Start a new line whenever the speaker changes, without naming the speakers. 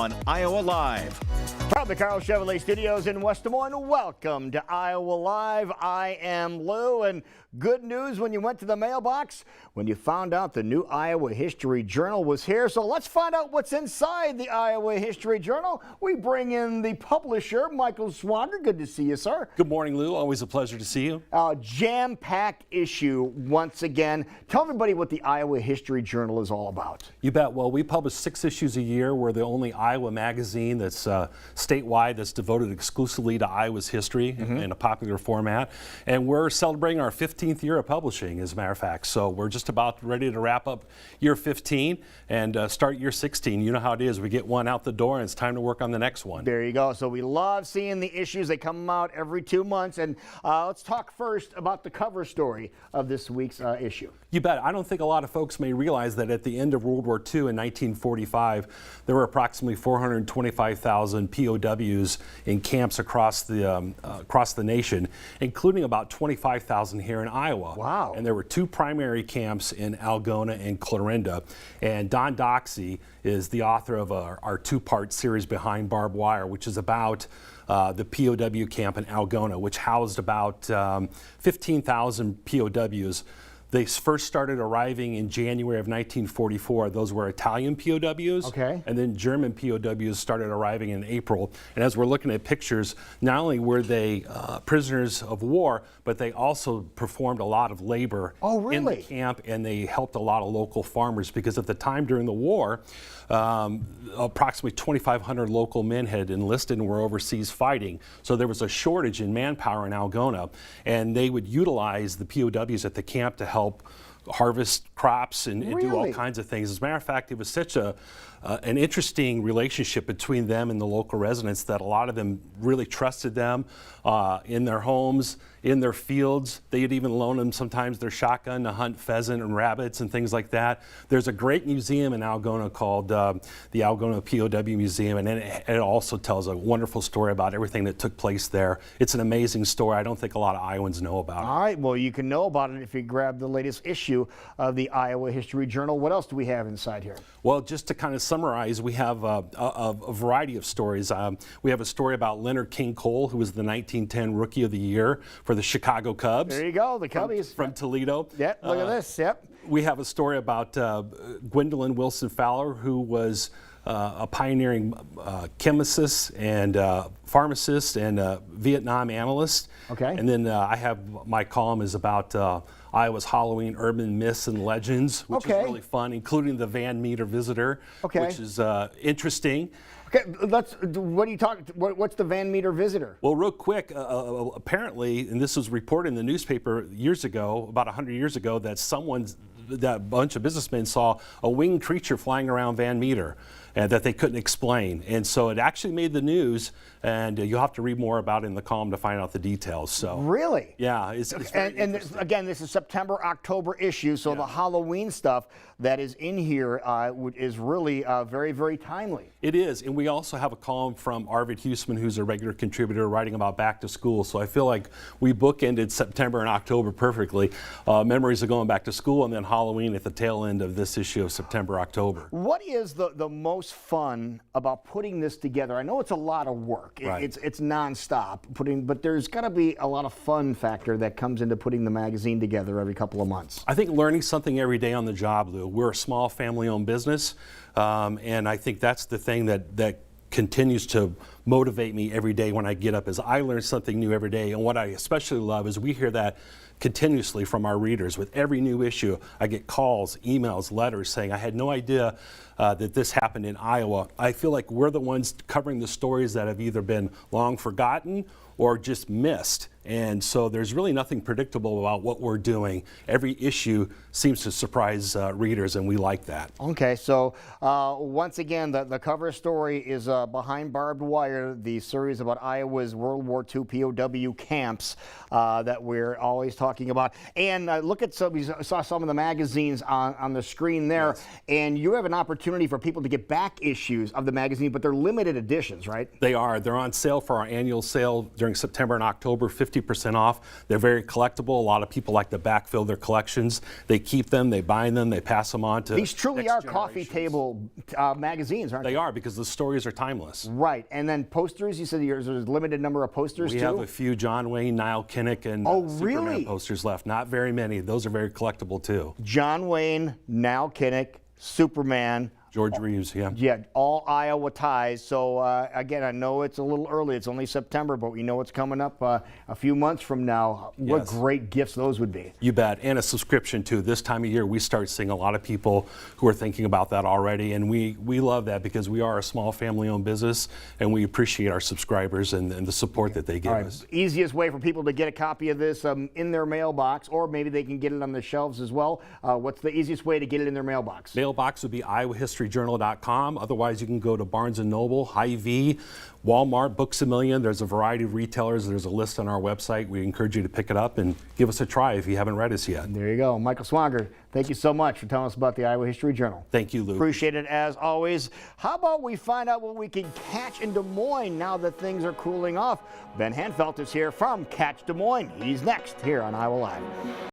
on Iowa Live.
From the Carl Chevrolet Studios in West Des Moines, welcome to Iowa Live. I am Lou, and good news when you went to the mailbox when you found out the new Iowa History Journal was here. So let's find out what's inside the Iowa History Journal. We bring in the publisher, Michael Swander. Good to see you, sir.
Good morning, Lou. Always a pleasure to see you.
Jam-packed issue once again. Tell everybody what the Iowa History Journal is all about.
You bet. Well, we publish 6 issues a year. We're the only Iowa magazine that's statewide that's devoted exclusively to Iowa's history in a popular format. And we're celebrating our 15th year of publishing, as a matter of fact. So we're just about ready to wrap up year 15 and start year 16. You know how it is. We get one out the door and it's time to work on the next one.
There you go. So we love seeing the issues. They come out every 2 months. And let's talk first about the cover story of this week's issue.
You bet. I don't think a lot of folks may realize that at the end of World War II in 1945, there were approximately 425,000 POWs in camps across the nation, including about 25,000 here in Iowa.
Wow.
And there were 2 primary camps in Algona and Clarinda. And Don Doxey is the author of our 2-part series, Behind Barbed Wire, which is about the POW camp in Algona, which housed about 15,000 POWs. They first started arriving in January of 1944. Those were Italian POWs.
Okay.
And then German POWs started arriving in April. And as we're looking at pictures, not only were they prisoners of war, but they also performed a lot of labor in the camp, and they helped a lot of local farmers because at the time during the war, approximately 2,500 local men had enlisted and were overseas fighting. So there was a shortage in manpower in Algona, and they would utilize the POWs at the camp to help harvest crops and do all kinds of things. As a matter of fact, it was such an interesting relationship between them and the local residents that a lot of them really trusted them in their homes, in their fields. They'd even loan them sometimes their shotgun to hunt pheasant and rabbits and things like that. There's a great museum in Algona called the Algona POW Museum, and it also tells a wonderful story about everything that took place there. It's an amazing story. I don't think a lot of Iowans know about it.
All right, well, you can know about it if you grab the latest issue of the Iowa History Journal. What else do we have inside here?
Well, just to kind of summarize, we have a variety of stories. We have a story about Leonard King Cole, who was the 1910 Rookie of the Year for the Chicago Cubs.
There you go, the Cubbies.
From Toledo.
Yep, look at this, yep.
We have a story about Gwendolyn Wilson Fowler, who was a pioneering chemist and pharmacist and Vietnam analyst.
Okay.
And then I have my column is about Iowa's Halloween urban myths and legends, which is really fun, including the Van Meter Visitor, which is interesting.
Okay, what are you talking? What's the Van Meter Visitor?
Well, real quick, apparently, and this was reported in the newspaper years ago, about 100 years ago, that a bunch of businessmen saw a winged creature flying around Van Meter that they couldn't explain. And so it actually made the news, and you'll have to read more about it in the column to find out the details. So
really?
Yeah. It's
and again, this is September, October issue, so the Halloween stuff that is in here is really very, very timely.
It is, and we also have a column from Arvid Huseman, who's a regular contributor, writing about back to school. So I feel like we bookended September and October perfectly. Memories of going back to school, and then Halloween at the tail end of this issue of September, October.
What is the most fun about putting this together? I know it's a lot of work. It's nonstop but there's got to be a lot of fun factor that comes into putting the magazine together every couple of months.
I think learning something every day on the job, Lou. We're a small family-owned business, and I think that's the thing that continues to motivate me every day when I get up, is I learn something new every day. And what I especially love is we hear that continuously from our readers. With every new issue, I get calls, emails, letters saying, I had no idea that this happened in Iowa. I feel like we're the ones covering the stories that have either been long forgotten or just missed. And so there's really nothing predictable about what we're doing. Every issue seems to surprise readers, and we like that.
Okay, so once again, the cover story is Behind Barbed Wire, the series about Iowa's World War II POW camps that we're always talking about. And look at we saw some of the magazines on the screen there, and you have an opportunity opportunity for people to get back issues of the magazine, but they're limited editions, right?
They are. They're on sale for our annual sale during September and October, 50% off. They're very collectible. A lot of people like to backfill their collections. They keep them, they bind them, they pass them on to
These truly
next
are coffee table magazines, aren't they?
They are, because the stories are timeless.
Right. And then posters, you said there's a limited number of posters,
We
too?
have a few John Wayne, Niall Kinnick, and
really?
Superman posters left. Not very many. Those are very collectible, too.
John Wayne, Niall Kinnick, Superman.
George Reeves, yeah.
Yeah, all Iowa ties. So, again, I know it's a little early. It's only September, but we know what's coming up a few months from now. What
Yes.
great gifts those would be.
You bet. And a subscription, too. This time of year, we start seeing a lot of people who are thinking about that already. And we love that, because we are a small family-owned business, and we appreciate our subscribers and the support that they give us.
Easiest way for people to get a copy of this in their mailbox, or maybe they can get it on the shelves as well. What's the easiest way to get it in their mailbox?
Mailbox would be iowahistoryjournal.com. Otherwise, you can go to Barnes & Noble, Hy-Vee, Walmart, Books A Million. There's a variety of retailers. There's a list on our website. We encourage you to pick it up and give us a try if you haven't read us yet.
There you go. Michael Swanger, thank you so much for telling us about the Iowa History Journal.
Thank you, Lou.
Appreciate it as always. How about we find out what we can catch in Des Moines now that things are cooling off? Ben Hanfelt is here from Catch Des Moines. He's next here on Iowa Live.